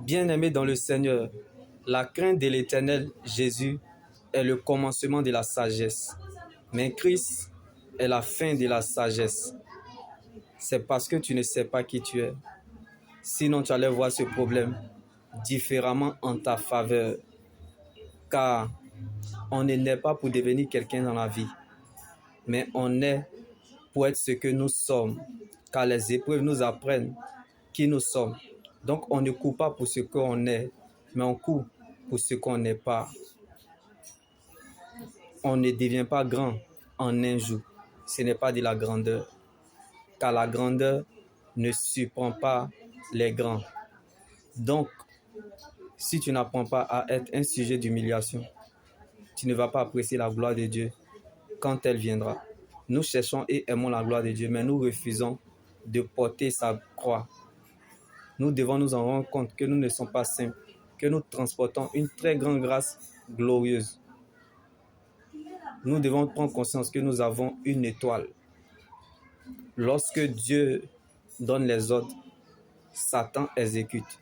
Bien-aimés dans le Seigneur, la crainte de l'Éternel Jésus est le commencement de la sagesse. Mais Christ est la fin de la sagesse. C'est parce que tu ne sais pas qui tu es. Sinon, tu allais voir ce problème différemment en ta faveur. Car on ne naît pas pour devenir quelqu'un dans la vie, mais on est pour être ce que nous sommes. Car les épreuves nous apprennent qui nous sommes. Donc, on ne court pas pour ce qu'on est, mais on court pour ce qu'on n'est pas. On ne devient pas grand en un jour. Ce n'est pas de la grandeur. Car la grandeur ne surprend pas les grands. Donc, si tu n'apprends pas à être un sujet d'humiliation, tu ne vas pas apprécier la gloire de Dieu quand elle viendra. Nous cherchons et aimons la gloire de Dieu, mais nous refusons de porter sa croix. Nous devons nous en rendre compte que nous ne sommes pas simples, que nous transportons une très grande grâce glorieuse. Nous devons prendre conscience que nous avons une étoile. Lorsque Dieu donne les ordres, Satan exécute.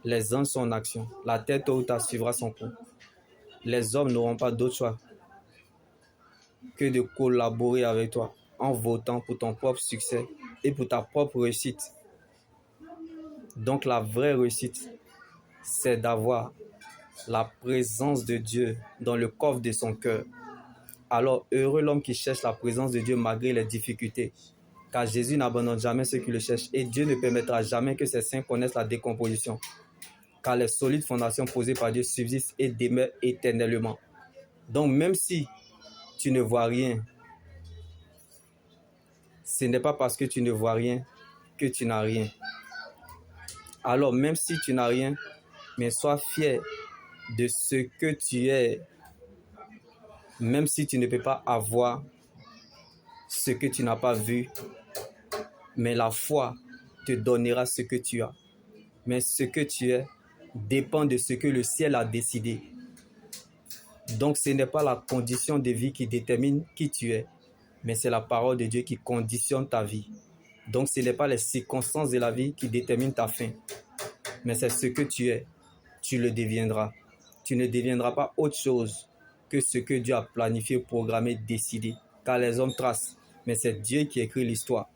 Les anges sont en action. La terre tôt ou tard suivra son cours. Les hommes n'auront pas d'autre choix que de collaborer avec toi en votant pour ton propre succès et pour ta propre réussite. Donc la vraie réussite, c'est d'avoir la présence de Dieu dans le coffre de son cœur. Alors heureux l'homme qui cherche la présence de Dieu malgré les difficultés. Car Jésus n'abandonne jamais ceux qui le cherchent et Dieu ne permettra jamais que ses saints connaissent la décomposition. Car les solides fondations posées par Dieu subsistent et demeurent éternellement. Donc même si tu ne vois rien, ce n'est pas parce que tu ne vois rien que tu n'as rien. Alors même si tu n'as rien, mais sois fier de ce que tu es, même si tu ne peux pas avoir ce que tu n'as pas vu, mais la foi te donnera ce que tu as. Mais ce que tu es dépend de ce que le ciel a décidé. Donc ce n'est pas la condition de vie qui détermine qui tu es, mais c'est la parole de Dieu qui conditionne ta vie. Donc ce n'est pas les circonstances de la vie qui déterminent ta fin, mais c'est ce que tu es. Tu le deviendras. Tu ne deviendras pas autre chose que ce que Dieu a planifié, programmé, décidé. Car les hommes tracent, mais c'est Dieu qui écrit l'histoire.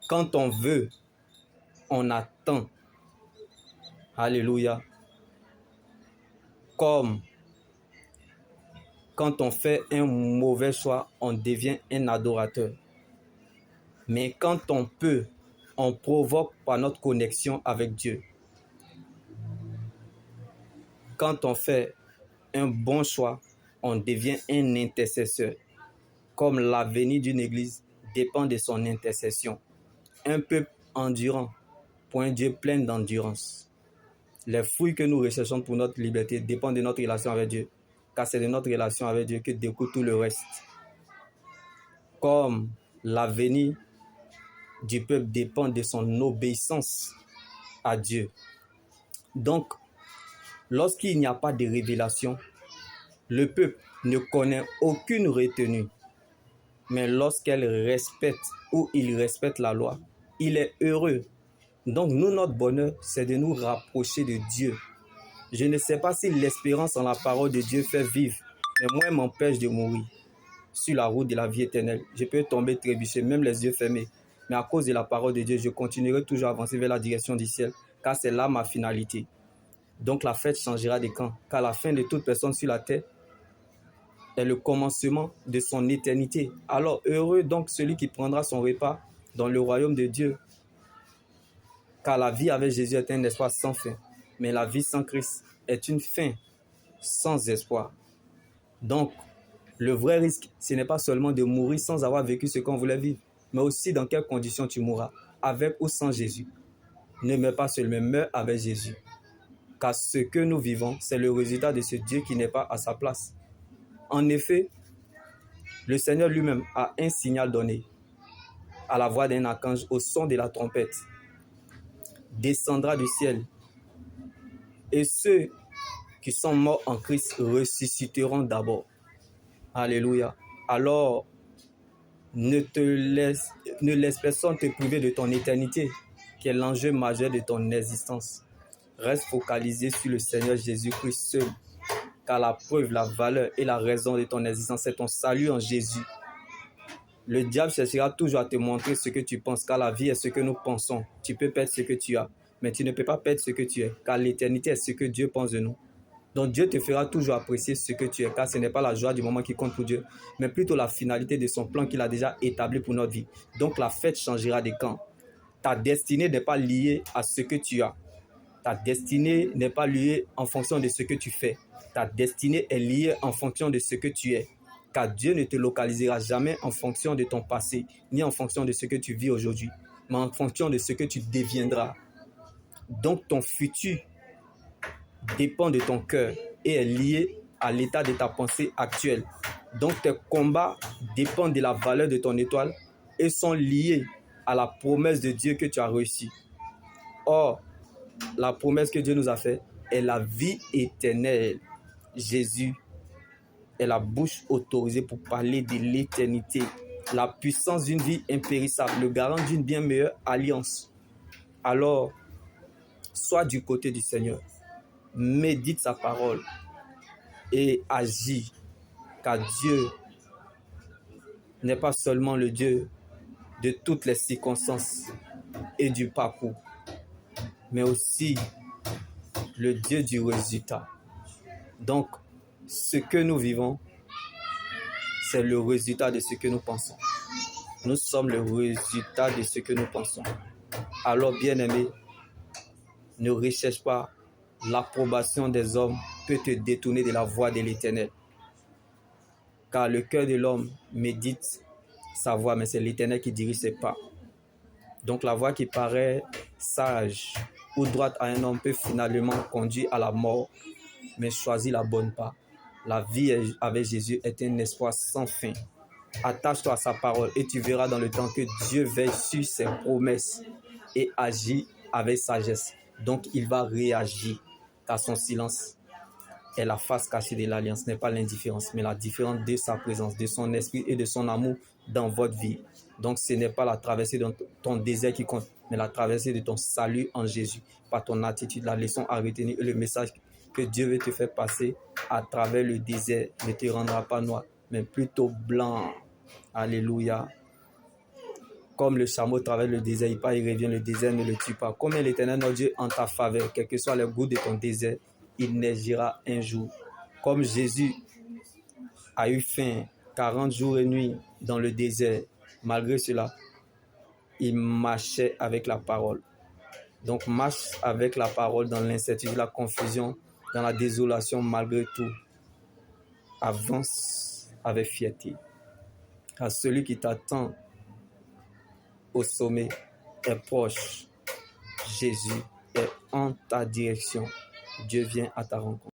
Quand on veut, on attend. Alléluia. Comme quand on fait un mauvais choix, on devient un adorateur. Mais quand on peut, on provoque par notre connexion avec Dieu. Quand on fait un bon choix, on devient un intercesseur. Comme l'avenir d'une église dépend de son intercession. Un peuple endurant pour un Dieu plein d'endurance. Les fruits que nous recherchons pour notre liberté dépendent de notre relation avec Dieu. Car c'est de notre relation avec Dieu que découle tout le reste. Comme l'avenir du peuple dépend de son obéissance à Dieu. Donc, lorsqu'il n'y a pas de révélation, le peuple ne connaît aucune retenue. Mais lorsqu'elle respecte ou il respecte la loi, il est heureux. Donc nous, notre bonheur, c'est de nous rapprocher de Dieu. Je ne sais pas si l'espérance en la parole de Dieu fait vivre, mais moi, elle m'empêche de mourir sur la route de la vie éternelle. Je peux tomber trébucher, même les yeux fermés. Mais à cause de la parole de Dieu, je continuerai toujours à avancer vers la direction du ciel, car c'est là ma finalité. Donc la fête changera de camp, car la fin de toute personne sur la terre est le commencement de son éternité. Alors heureux donc celui qui prendra son repas dans le royaume de Dieu. Car la vie avec Jésus est un espoir sans fin. Mais la vie sans Christ est une fin sans espoir. Donc, le vrai risque, ce n'est pas seulement de mourir sans avoir vécu ce qu'on voulait vivre, mais aussi dans quelles conditions tu mourras, avec ou sans Jésus. Ne meurs pas seul, mais meurs avec Jésus. Car ce que nous vivons, c'est le résultat de ce Dieu qui n'est pas à sa place. En effet, le Seigneur lui-même a un signal donné à la voix d'un archange au son de la trompette. Descendra du ciel. Et ceux qui sont morts en Christ ressusciteront d'abord. Alléluia. Alors, ne laisse personne te priver de ton éternité, qui est l'enjeu majeur de ton existence. Reste focalisé sur le Seigneur Jésus-Christ seul, car la preuve, la valeur et la raison de ton existence, c'est ton salut en Jésus. Le diable cherchera toujours à te montrer ce que tu penses, car la vie est ce que nous pensons. Tu peux perdre ce que tu as, mais tu ne peux pas perdre ce que tu es, car l'éternité est ce que Dieu pense de nous. Donc Dieu te fera toujours apprécier ce que tu es, car ce n'est pas la joie du moment qui compte pour Dieu, mais plutôt la finalité de son plan qu'il a déjà établi pour notre vie. Donc la fête changera de camp. Ta destinée n'est pas liée à ce que tu as. Ta destinée n'est pas liée en fonction de ce que tu fais. Ta destinée est liée en fonction de ce que tu es. Car Dieu ne te localisera jamais en fonction de ton passé, ni en fonction de ce que tu vis aujourd'hui, mais en fonction de ce que tu deviendras. Donc ton futur dépend de ton cœur et est lié à l'état de ta pensée actuelle. Donc tes combats dépendent de la valeur de ton étoile et sont liés à la promesse de Dieu que tu as reçue. Or, la promesse que Dieu nous a faite est la vie éternelle. Jésus est la bouche autorisée pour parler de l'éternité, la puissance d'une vie impérissable, le garant d'une bien meilleure alliance. Alors, sois du côté du Seigneur, médite sa parole et agis, car Dieu n'est pas seulement le Dieu de toutes les circonstances et du parcours, mais aussi le Dieu du résultat. Donc, ce que nous vivons, c'est le résultat de ce que nous pensons. Nous sommes le résultat de ce que nous pensons. Alors, bien-aimé, ne recherche pas l'approbation des hommes peut te détourner de la voie de l'Éternel. Car le cœur de l'homme médite sa voie, mais c'est l'Éternel qui dirige ses pas. Donc la voie qui paraît sage ou droite à un homme peut finalement conduire à la mort, mais choisis la bonne part. La vie avec Jésus est un espoir sans fin. Attache-toi à sa parole et tu verras dans le temps que Dieu veille sur ses promesses et agit avec sagesse. Donc il va réagir, car son silence est la face cachée de l'alliance, n'est pas l'indifférence, mais la différence de sa présence, de son esprit et de son amour dans votre vie. Donc ce n'est pas la traversée de ton désert qui compte, mais la traversée de ton salut en Jésus, par ton attitude, la leçon à retenir et le message que Dieu veut te faire passer à travers le désert ne te rendra pas noir, mais plutôt blanc. Alléluia. Comme le chameau traverse le désert, il part, il revient, le désert ne le tue pas. Comme l'Éternel notre Dieu en ta faveur, quel que soit le goût de ton désert, il neigira un jour. Comme Jésus a eu faim 40 jours et nuits dans le désert, malgré cela, il marchait avec la parole. Donc marche avec la parole dans l'incertitude, la confusion, dans la désolation, malgré tout. Avance avec fierté. Car celui qui t'attend au sommet est proche. Jésus est en ta direction. Dieu vient à ta rencontre.